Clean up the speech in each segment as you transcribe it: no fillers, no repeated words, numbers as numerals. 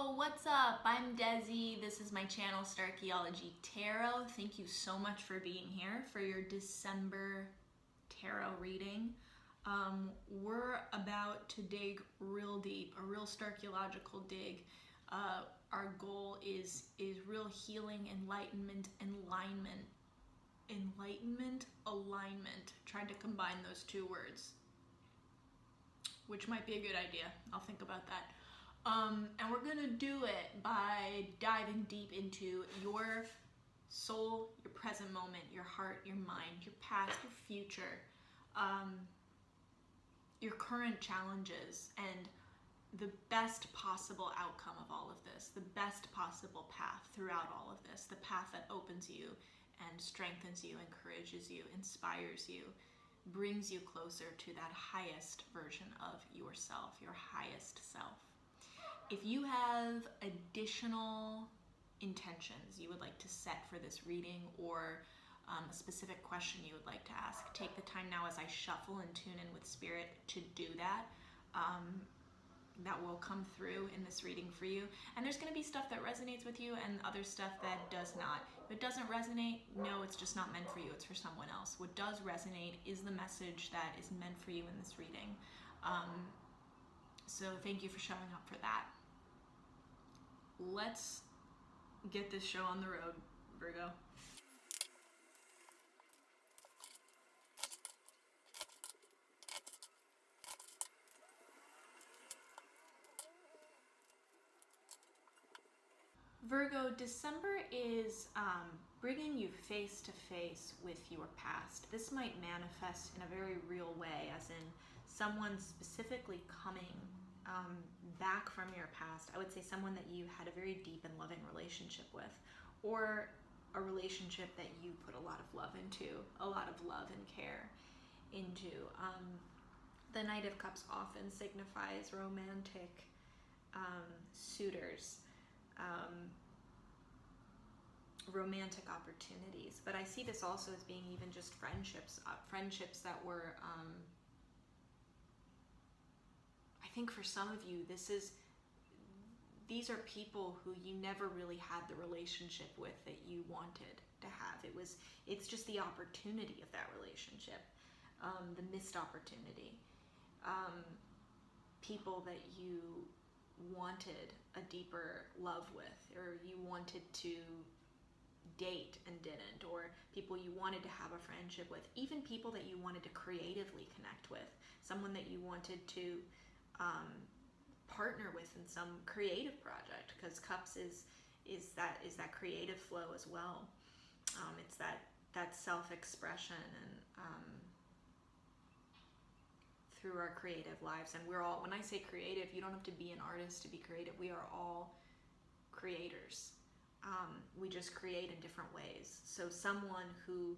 Yo, what's up? I'm Desi. This is my channel, Starchaeology Tarot. Thank you so much for being here for your December tarot reading. We're about to dig real deep, a real starchaeological dig. Our goal is real healing, enlightenment, alignment. Tried to combine those two words, which might be a good idea. I'll think about that. And we're gonna do it by diving deep into your soul, your present moment, your heart, your mind, your past, your future, your current challenges, and the best possible outcome of all of this, the best possible path throughout all of this, the path that opens you and strengthens you, encourages you, inspires you, brings you closer to that highest version of yourself, your highest self. If you have additional intentions you would like to set for this reading, or a specific question you would like to ask, take the time now as I shuffle and tune in with spirit to do that. That will come through in this reading for you. And there's going to be stuff that resonates with you and other stuff that does not. If it doesn't resonate, no, it's just not meant for you. It's for someone else. What does resonate is the message that is meant for you in this reading. So thank you for showing up for that. Let's get this show on the road, Virgo. Virgo, December is bringing you face to face with your past. This might manifest in a very real way, as in someone specifically coming back from your past. I would say someone that you had a very deep and loving relationship with, or a relationship that you put a lot of love into, a lot of love and care into. The Knight of Cups often signifies romantic suitors, romantic opportunities, but I see this also as being even just friendships that were, I think for some of you, these are people who you never really had the relationship with that you wanted to have. It's just the opportunity of that relationship, the missed opportunity, people that you wanted a deeper love with, or you wanted to date and didn't, or people you wanted to have a friendship with, even people that you wanted to creatively connect with, someone that you wanted to partner with in some creative project, because Cups is that creative flow as well. It's that self-expression and through our creative lives. And we're all, when I say creative, you don't have to be an artist to be creative. We are all creators. We just create in different ways. So someone who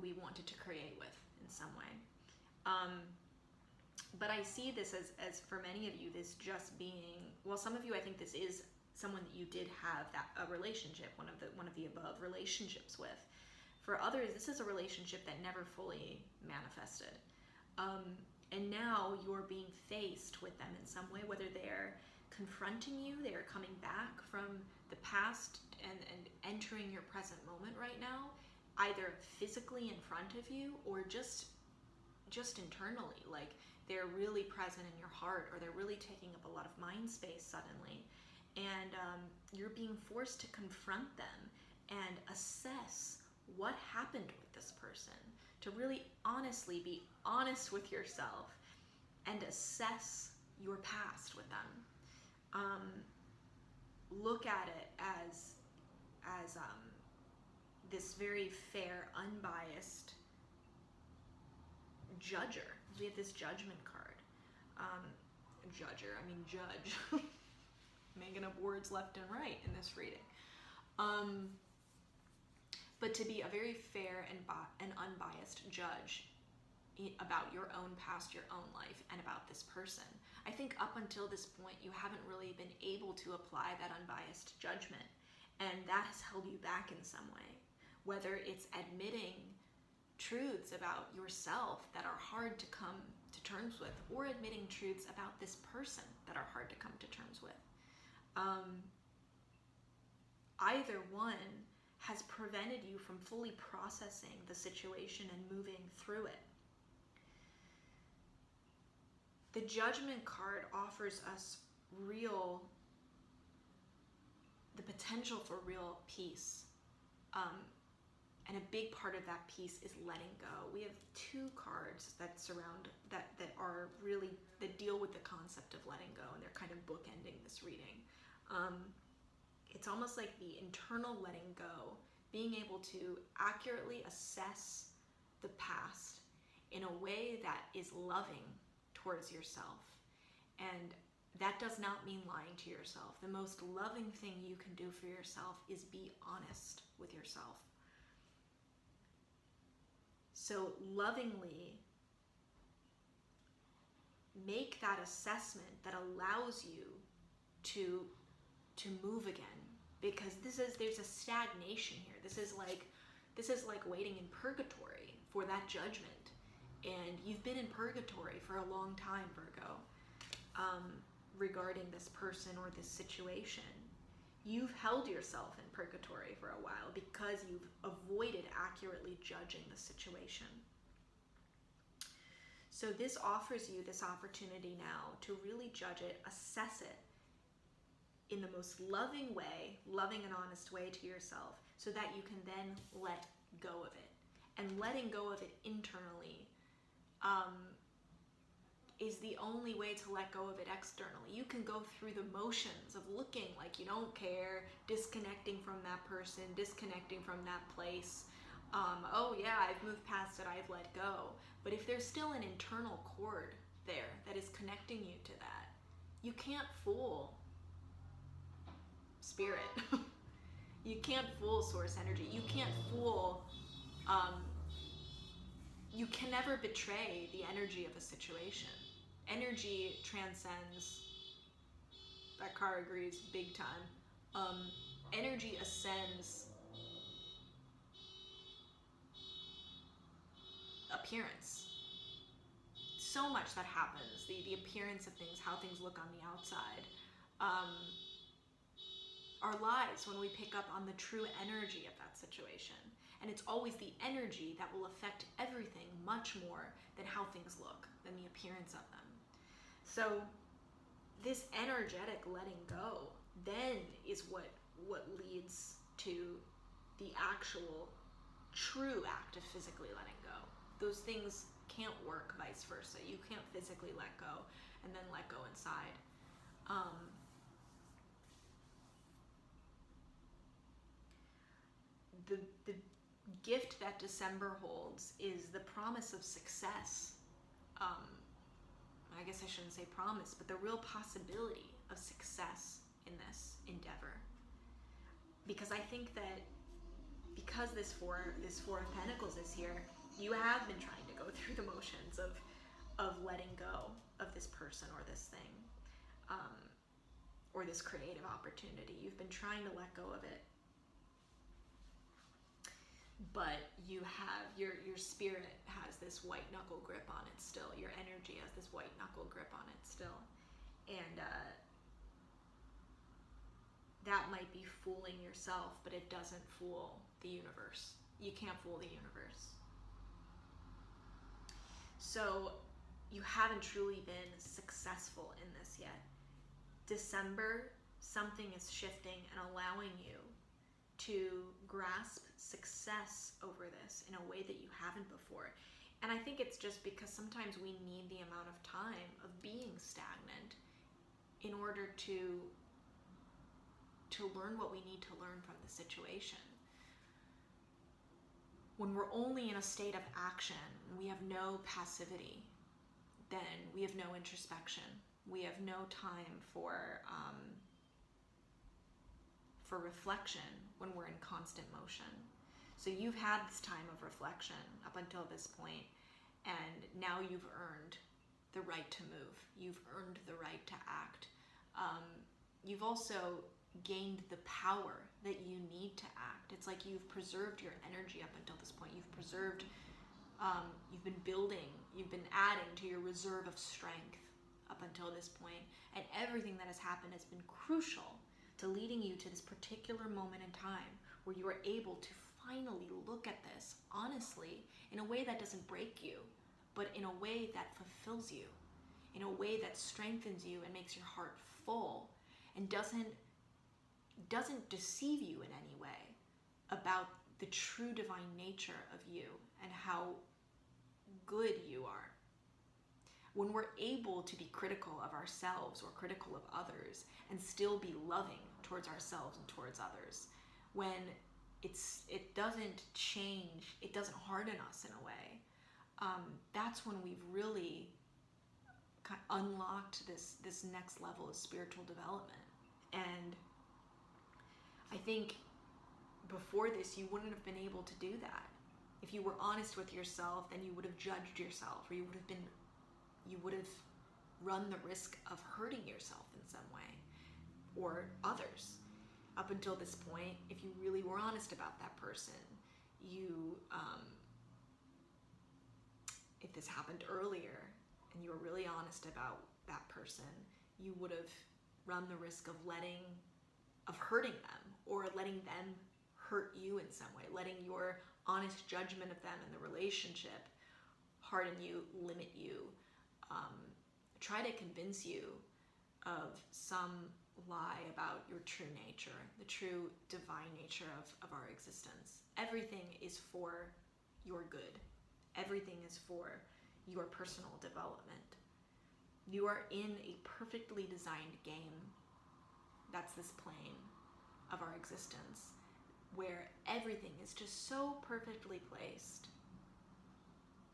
we wanted to create with in some way. But I see this as for many of you, this just being, well, some of you, I think this is someone that you did have a relationship, one of the above relationships with. For others, this is a relationship that never fully manifested. And now you're being faced with them in some way, whether they're confronting you, they're coming back from the past and entering your present moment right now, either physically in front of you or just internally, like they're really present in your heart, or they're really taking up a lot of mind space suddenly. And you're being forced to confront them and assess what happened with this person, to really honestly be honest with yourself and assess your past with them. Look at it as this very fair, unbiased judger. We have this judgment card. Judge. Making up words left and right in this reading. But to be a very fair and unbiased judge about your own past, your own life, and about this person. I think up until this point, you haven't really been able to apply that unbiased judgment, and that has held you back in some way. Whether it's admitting truths about yourself that are hard to come to terms with, or admitting truths about this person that are hard to come to terms with. Either one has prevented you from fully processing the situation and moving through it. The Judgment card offers us the potential for real peace. And a big part of that peace is letting go. We have two cards that deal with the concept of letting go, and they're kind of bookending this reading. It's almost like the internal letting go, being able to accurately assess the past in a way that is loving towards yourself. And that does not mean lying to yourself. The most loving thing you can do for yourself is be honest with yourself. So lovingly make that assessment that allows you to move again, because there's a stagnation here. This is like waiting in purgatory for that judgment, and you've been in purgatory for a long time, Virgo, regarding this person or this situation. You've held yourself in purgatory for a while because you've avoided accurately judging the situation. So this offers you this opportunity now to really judge it, assess it in the most loving way, loving and honest way to yourself, so that you can then let go of it. And letting go of it internally is the only way to let go of it externally. You can go through the motions of looking like you don't care, disconnecting from that person, disconnecting from that place. Oh yeah, I've moved past it, I've let go. But if there's still an internal cord there that is connecting you to that, you can't fool spirit. You can't fool source energy. You can't fool, you can never betray the energy of a situation. Energy transcends, that car agrees big time. Energy ascends appearance. So much that happens, the appearance of things, how things look on the outside. Our lives, when we pick up on the true energy of that situation. And it's always the energy that will affect everything much more than how things look, than the appearance of them. So this energetic letting go then is what leads to the actual true act of physically letting go. Those things can't work vice versa. You can't physically let go and then let go inside. The gift that December holds is the promise of success. I guess I shouldn't say promise, but the real possibility of success in this endeavor. Because I think that because this Four of Pentacles is here, you have been trying to go through the motions of letting go of this person or this thing, or this creative opportunity. You've been trying to let go of it. But you have, your spirit has this white knuckle grip on it still. Your energy has this white knuckle grip on it still. And that might be fooling yourself, but it doesn't fool the universe. You can't fool the universe. So you haven't truly been successful in this yet. December, something is shifting and allowing you to grasp success over this in a way that you haven't before. And I think it's just because sometimes we need the amount of time of being stagnant in order to learn what we need to learn from the situation. When we're only in a state of action, we have no passivity, then we have no introspection. We have no time for reflection when we're in constant motion. So you've had this time of reflection up until this point, and now you've earned the right to move. You've earned the right to act. You've also gained the power that you need to act. It's like you've preserved your energy up until this point. You've preserved You've been building, you've been adding to your reserve of strength up until this point, and everything that has happened has been crucial to leading you to this particular moment in time where you are able to finally look at this honestly in a way that doesn't break you, but in a way that fulfills you, in a way that strengthens you and makes your heart full, and doesn't deceive you in any way about the true divine nature of you and how good you are. When we're able to be critical of ourselves or critical of others and still be loving towards ourselves and towards others, when it doesn't change, it doesn't harden us in a way, that's when we've really kind of unlocked this next level of spiritual development. And I think before this, you wouldn't have been able to do that. If you were honest with yourself, then you would have judged yourself, or you would have run the risk of hurting yourself in some way, or others. Up until this point, if you really were honest about that person, if this happened earlier and you were really honest about that person, you would have run the risk of hurting them, or letting them hurt you in some way, letting your honest judgment of them in the relationship harden you, limit you, try to convince you of some lie about your true nature, the true divine nature of our existence. Everything is for your good. Everything is for your personal development. You are in a perfectly designed game. That's this plane of our existence, where everything is just so perfectly placed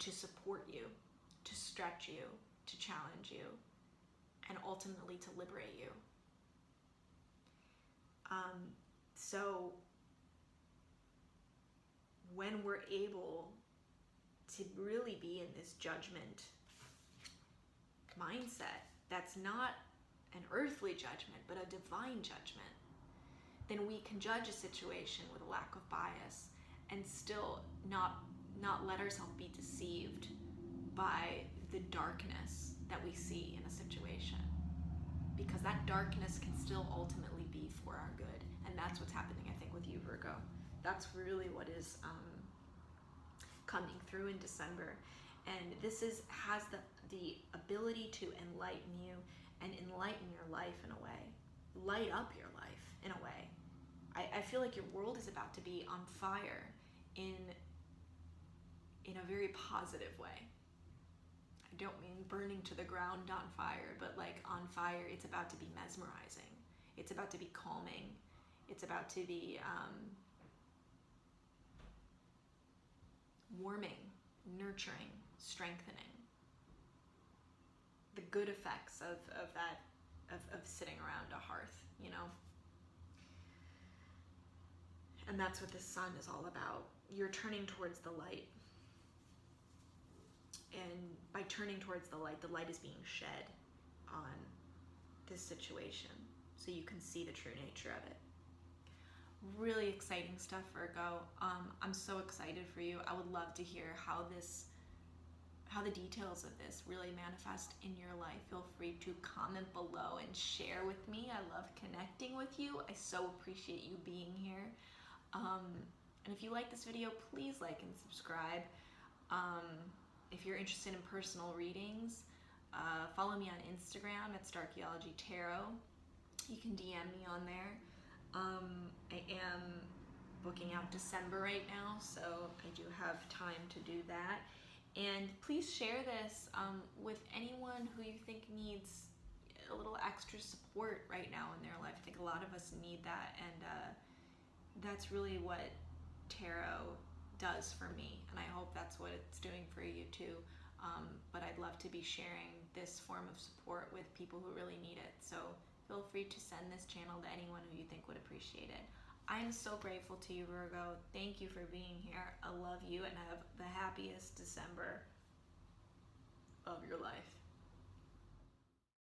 to support you, to stretch you, to challenge you, and ultimately to liberate you. So when we're able to really be in this judgment mindset, that's not an earthly judgment, but a divine judgment, then we can judge a situation with a lack of bias and still not let ourselves be deceived by the darkness that we see in a situation, because that darkness can still ultimately be for our good. And that's what's happening, I think, with you, Virgo. That's really what is coming through in December. And this has the ability to enlighten you and enlighten your life in a way, light up your life in a way. I feel like your world is about to be on fire in a very positive way. I don't mean burning to the ground on fire, but like on fire, it's about to be mesmerizing. It's about to be calming. It's about to be warming, nurturing, strengthening. The good effects of sitting around a hearth, you know? And that's what this sun is all about. You're turning towards the light. And by turning towards the light is being shed on this situation, so you can see the true nature of it. Really exciting stuff, Virgo. I'm so excited for you. I would love to hear how the details of this really manifest in your life. Feel free to comment below and share with me. I love connecting with you. I so appreciate you being here. And if you like this video, please like and subscribe. If you're interested in personal readings, follow me on Instagram at Starchaeology Tarot. You can DM me on there. I am booking out December right now, so I do have time to do that. And please share this with anyone who you think needs a little extra support right now in their life. I think a lot of us need that, and that's really what tarot does for me, and I hope that's what it's doing for you too. But I'd love to be sharing this form of support with people who really need it. So feel free to send this channel to anyone who you think would appreciate it. I'm so grateful to you, Virgo. Thank you for being here. I love you, and have the happiest December of your life.